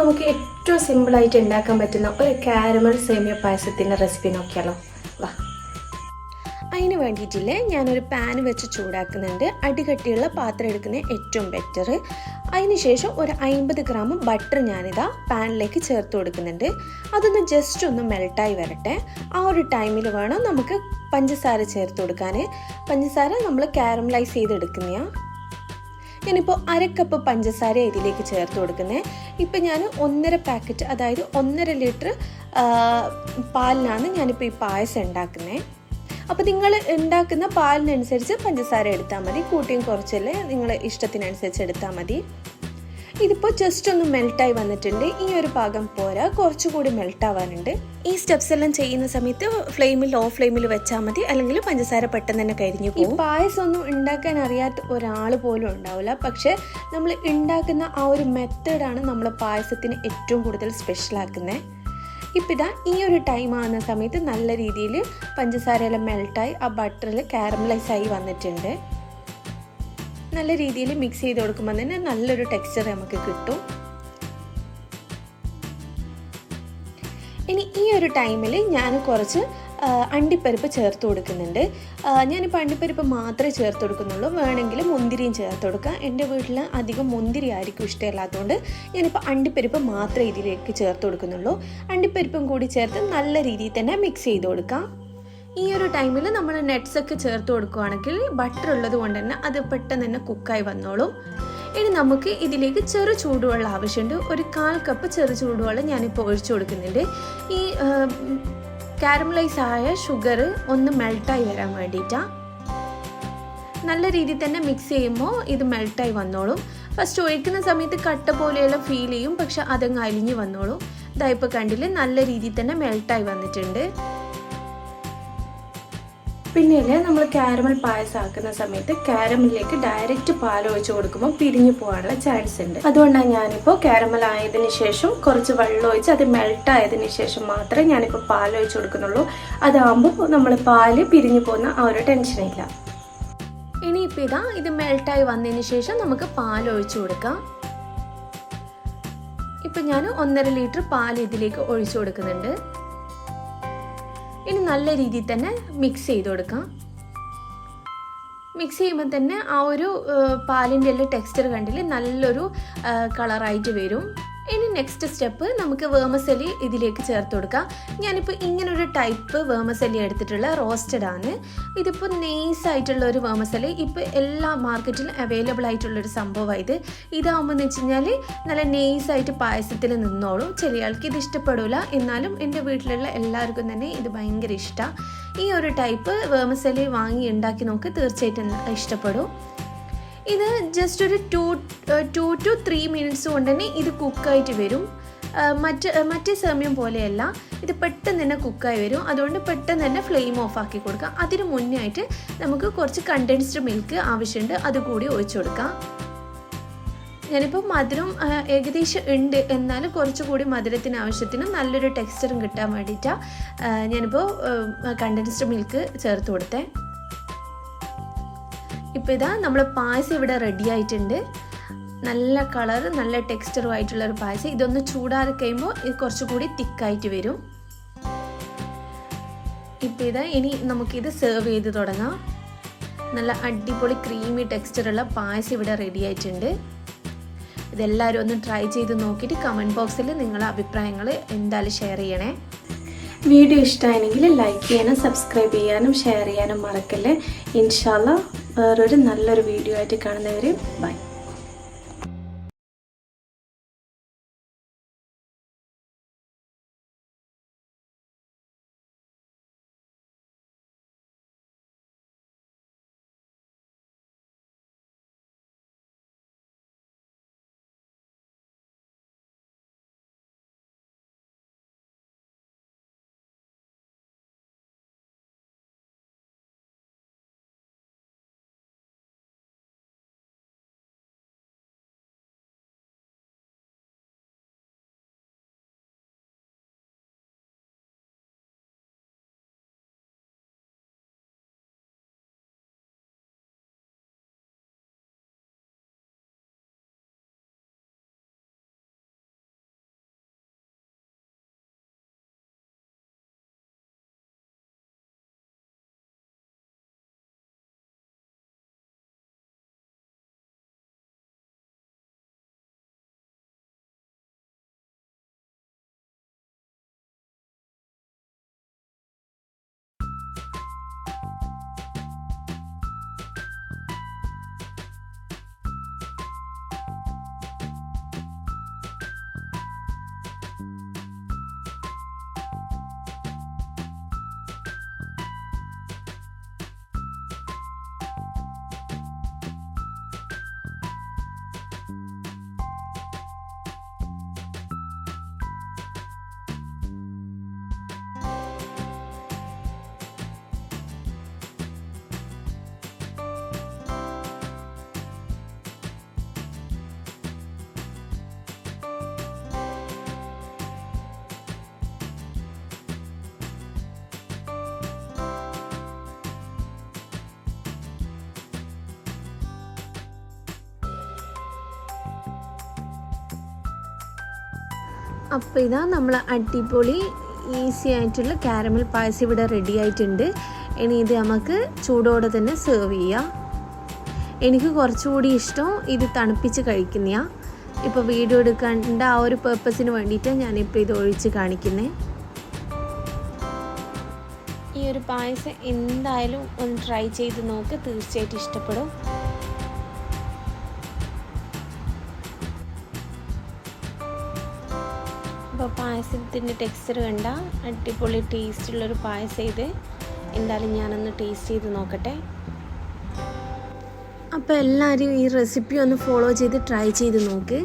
നമുക്ക് ഏറ്റവും സിമ്പിളായിട്ട് ഉണ്ടാക്കാൻ പറ്റുന്ന ഒരു കാരമൽ സേമിയ പായസത്തിൻ്റെ റെസിപ്പി നോക്കിയാലോ. വാ. അതിന് വേണ്ടിയിട്ടില്ലേ ഞാനൊരു പാൻ വെച്ച് ചൂടാക്കുന്നുണ്ട്. അടികട്ടിയുള്ള പാത്രം എടുക്കുന്ന ഏറ്റവും ബെറ്റർ. അതിനുശേഷം ഒരു 50 ഗ്രാം ബട്ടർ ഞാനിതാ പാനിലേക്ക് ചേർത്ത് കൊടുക്കുന്നുണ്ട്. അതൊന്ന് ജസ്റ്റ് ഒന്ന് മെൽട്ടായി വരട്ടെ. ആ ഒരു ടൈമിൽ വേണം നമുക്ക് പഞ്ചസാര ചേർത്ത് കൊടുക്കാൻ. പഞ്ചസാര നമ്മൾ കാരമലൈസ് ചെയ്തെടുക്കുന്നതാണ്. ഞാനിപ്പോൾ 1/2 കപ്പ് പഞ്ചസാര ഇതിലേക്ക് ചേർത്ത് കൊടുക്കുന്നത്. ഇപ്പം ഞാൻ 1.5 പാക്കറ്റ്, അതായത് 1.5 ലിറ്റർ പാലിനാണ് ഞാനിപ്പോൾ ഈ പായസം ഉണ്ടാക്കുന്നത്. അപ്പോൾ നിങ്ങൾ ഉണ്ടാക്കുന്ന പാലിനനുസരിച്ച് പഞ്ചസാര എടുത്താൽ മതി. കൂട്ടിയും കുറച്ചല്ലേ നിങ്ങളെ ഇഷ്ടത്തിനനുസരിച്ച് എടുത്താൽ മതി. ഇതിപ്പോൾ ജസ്റ്റ് ഒന്ന് മെൽട്ടായി വന്നിട്ടുണ്ട്. ഈ ഒരു പാകം പോരാ, കുറച്ചുകൂടി മെൽട്ടാവാനുണ്ട്. ഈ സ്റ്റെപ്സ് എല്ലാം ചെയ്യുന്ന സമയത്ത് ലോ ഫ്ലെയിമിൽ വെച്ചാൽ മതി, അല്ലെങ്കിൽ പഞ്ചസാര പെട്ടെന്ന് തന്നെ കരിഞ്ഞു പോകും. ഈ പായസം ഒന്നും ഉണ്ടാക്കാൻ അറിയാത്ത ഒരാൾ പോലും ഉണ്ടാവില്ല. പക്ഷെ നമ്മൾ ഉണ്ടാക്കുന്ന ആ ഒരു മെത്തേഡാണ് നമ്മൾ പായസത്തിന് ഏറ്റവും കൂടുതൽ സ്പെഷ്യലാക്കുന്നത്. ഇപ്പം ഇതാ ഈ ഒരു ടൈം ആകുന്ന സമയത്ത് നല്ല രീതിയിൽ പഞ്ചസാരയെല്ലാം മെൽട്ടായി ആ ബട്ടറിൽ കാരമലൈസ് ആയി വന്നിട്ടുണ്ട്. നല്ല രീതിയിൽ മിക്സ് ചെയ്ത് കൊടുക്കുമ്പോൾ തന്നെ നല്ലൊരു ടെക്സ്ചർ നമുക്ക് കിട്ടും. ഇനി ഈ ഒരു ടൈമിൽ ഞാൻ കുറച്ച് അണ്ടിപ്പരിപ്പ് ചേർത്ത് കൊടുക്കുന്നുണ്ട്. ഞാനിപ്പോൾ അണ്ടിപ്പരിപ്പ് മാത്രമേ ചേർത്ത് കൊടുക്കുന്നുള്ളൂ. വേണമെങ്കിൽ മുന്തിരിയും ചേർത്ത് കൊടുക്കാം. എൻ്റെ വീട്ടിൽ അധികം മുന്തിരി ആയിരിക്കും ഇഷ്ടമില്ലാത്തതുകൊണ്ട് ഞാനിപ്പോൾ അണ്ടിപ്പരിപ്പ് മാത്രമേ ഇതിലേക്ക് ചേർത്ത് കൊടുക്കുന്നുള്ളൂ. അണ്ടിപ്പരിപ്പും കൂടി ചേർത്ത് നല്ല രീതിയിൽ തന്നെ മിക്സ് ചെയ്ത് കൊടുക്കാം. ഈ ഒരു ടൈമിൽ നമ്മൾ നട്ട്സൊക്കെ ചേർത്ത് കൊടുക്കുകയാണെങ്കിൽ ബട്ടർ ഉള്ളത് കൊണ്ട് തന്നെ അത് പെട്ടെന്ന് തന്നെ കുക്കായി വന്നോളും. ഇനി നമുക്ക് ഇതിലേക്ക് ചെറു ചൂടുവെള്ളം ആവശ്യമുണ്ട്. ഒരു 1/4 കപ്പ് ചെറു ചൂടുവെള്ളം ഞാനിപ്പോൾ ഒഴിച്ചു കൊടുക്കുന്നുണ്ട്. ഈ കാരമലൈസ് ആയ ഷുഗർ ഒന്ന് മെൽട്ടായി വരാൻ വേണ്ടിയിട്ടാണ്. നല്ല രീതിയിൽ തന്നെ മിക്സ് ചെയ്യുമ്പോൾ ഇത് മെൽട്ടായി വന്നോളും. ഫസ്റ്റ് ഒഴിക്കുന്ന സമയത്ത് കട്ട പോലെയെല്ലാം ഫീൽ ചെയ്യും, പക്ഷെ അതങ്ങ് അലിഞ്ഞു വന്നോളും. ഇതാ ഇപ്പോൾ കണ്ടില്ലേ, നല്ല രീതിയിൽ തന്നെ മെൽട്ടായി വന്നിട്ടുണ്ട്. പിന്നീട് നമ്മൾ കാരമൽ പായസം ആക്കുന്ന സമയത്ത് കാരമലിലേക്ക് ഡയറക്റ്റ് പാൽ ഒഴിച്ച് കൊടുക്കുമ്പോൾ പിരിഞ്ഞു പോകാനുള്ള ചാൻസ് ഉണ്ട്. അതുകൊണ്ടാണ് ഞാനിപ്പോൾ കാരമൽ ആയതിനു ശേഷം കുറച്ച് വെള്ളം ഒഴിച്ച് അത് മെൽട്ട് ആയതിനു ശേഷം മാത്രമേ ഞാനിപ്പോൾ പാൽ ഒഴിച്ച് കൊടുക്കുന്നുള്ളൂ. അതാകുമ്പോൾ നമ്മൾ പാല് പിരിഞ്ഞു പോകുന്ന ആ ഒരു ടെൻഷനില്ല. ഇനിയിപ്പോൾ ഇതാ ഇത് മെൽട്ടായി വന്നതിന് ശേഷം നമുക്ക് പാൽ ഒഴിച്ചു കൊടുക്കാം. ഇപ്പം ഞാൻ 1.5 ലിറ്റർ പാൽ ഇതിലേക്ക് ഒഴിച്ചു കൊടുക്കുന്നുണ്ട്. ഇനി നല്ല രീതിയിൽ തന്നെ മിക്സ് ചെയ്ത് കൊടുക്കാം. മിക്സ് ചെയ്യുമ്പോൾ തന്നെ ആ ഒരു പാലിൻ്റെ എല്ലാം ടെക്സ്ചർ കണ്ടില്ലേ, നല്ലൊരു കളറായിട്ട് വരും. ഇനി നെക്സ്റ്റ് സ്റ്റെപ്പ് നമുക്ക് വേമസലി ഇതിലേക്ക് ചേർത്ത് കൊടുക്കാം. ഞാനിപ്പോൾ ഇങ്ങനൊരു ടൈപ്പ് വേമസലി എടുത്തിട്ടുള്ള റോസ്റ്റഡ് ആണ്. ഇതിപ്പോൾ നെയ്സായിട്ടുള്ള ഒരു വേമസലി ഇപ്പോൾ എല്ലാ മാർക്കറ്റിലും അവൈലബിൾ ആയിട്ടുള്ളൊരു സംഭവമാണ്. ഇതാകുമ്പോൾ എന്ന് വെച്ച് കഴിഞ്ഞാൽ നല്ല നെയ്സായിട്ട് പായസത്തിൽ നിന്നോളും. ചില ആൾക്ക് ഇത് ഇഷ്ടപ്പെടില്ല, എന്നാലും എൻ്റെ വീട്ടിലുള്ള എല്ലാവർക്കും തന്നെ ഇത് ഭയങ്കര ഇഷ്ടമാണ്. ഈ ഒരു ടൈപ്പ് വേമസലി വാങ്ങി ഉണ്ടാക്കി നോക്ക്, തീർച്ചയായിട്ടും ഇഷ്ടപ്പെടും. ഇത് ജസ്റ്റ് ഒരു 2 to 3 മിനിറ്റ്സ് കൊണ്ട് തന്നെ ഇത് കുക്കായിട്ട് വരും. മറ്റേ സേമിയം പോലെയല്ല, ഇത് പെട്ടെന്ന് തന്നെ കുക്കായി വരും. അതുകൊണ്ട് പെട്ടെന്ന് തന്നെ ഫ്ലെയിം ഓഫ് ആക്കി കൊടുക്കാം. അതിന് മുന്നേ ആയിട്ട് നമുക്ക് കുറച്ച് കണ്ടൻസ്ഡ് മിൽക്ക് ആവശ്യമുണ്ട്, അതുകൂടി ഒഴിച്ചു കൊടുക്കാം. ഞാനിപ്പോൾ മധുരം ഏകദേശം ഉണ്ട്, എന്നാലും കുറച്ചുകൂടി മധുരത്തിന് ആവശ്യത്തിന് നല്ലൊരു ടെക്സ്ചറും കിട്ടാൻ വേണ്ടിയിട്ടാണ് ഞാനിപ്പോൾ കണ്ടൻസ്ഡ് മിൽക്ക് ചേർത്ത് കൊടുത്തേ. ഇപ്പോൾ ഇതാ നമ്മൾ പായസം ഇവിടെ റെഡി ആയിട്ടുണ്ട്. നല്ല കളർ, നല്ല ടെക്സ്ചറും ആയിട്ടുള്ളൊരു പായസം. ഇതൊന്ന് ചൂടാറി കഴിയുമ്പോൾ ഇത് കുറച്ചുകൂടി തിക്കായിട്ട് വരും. ഇപ്പോൾ ഇതാ ഇനി നമുക്കിത് സെർവ് ചെയ്ത് തുടങ്ങാം. നല്ല അടിപൊളി ക്രീമി ടെക്സ്ചറുള്ള പായസം ഇവിടെ റെഡി ആയിട്ടുണ്ട്. ഇതെല്ലാവരും ഒന്ന് ട്രൈ ചെയ്ത് നോക്കിയിട്ട് കമൻറ്റ് ബോക്സിൽ നിങ്ങളുടെ അഭിപ്രായങ്ങൾ എന്തായാലും ഷെയർ ചെയ്യണേ. വീഡിയോ ഇഷ്ടമായെങ്കിൽ ലൈക്ക് ചെയ്യാനും സബ്സ്ക്രൈബ് ചെയ്യാനും ഷെയർ ചെയ്യാനും മറക്കല്ലേ. ഇൻഷാ അല്ലാഹ് വേറൊരു നല്ലൊരു വീഡിയോ ആയിട്ട് കാണുന്നവരെ ബൈ. അപ്പോൾ ഇതാ നമ്മൾ അടിപൊളി ഈസി ആയിട്ടുള്ള കാരമൽ പായസം ഇവിടെ റെഡി ആയിട്ടുണ്ട്. ഇനി ഇത് നമുക്ക് ചൂടോടെ തന്നെ സെർവ് ചെയ്യാം. എനിക്ക് കുറച്ചുകൂടി ഇഷ്ടം ഇത് തണുപ്പിച്ച് കഴിക്കുന്നതാണ്. ഇപ്പോൾ വീഡിയോ എടുക്കേണ്ട ആ ഒരു പേർപ്പസിന് വേണ്ടിയിട്ട് ഞാനിപ്പോൾ ഇത് ഒഴിച്ച് കാണിക്കുന്നത്. ഈ ഒരു പായസം എന്തായാലും ഒന്ന് ട്രൈ ചെയ്ത് നോക്ക്, തീർച്ചയായിട്ടും ഇഷ്ടപ്പെടും. അപ്പോൾ പായസത്തിൻ്റെ ടെക്സ്ചർ കണ്ട അടിപൊളി ടേസ്റ്റുള്ളൊരു പായസം ഇത്. എന്തായാലും ഞാനൊന്ന് ടേസ്റ്റ് ചെയ്ത് നോക്കട്ടെ. അപ്പോൾ എല്ലാവരും ഈ റെസിപ്പി ഒന്ന് ഫോളോ ചെയ്ത് ട്രൈ ചെയ്ത് നോക്ക്.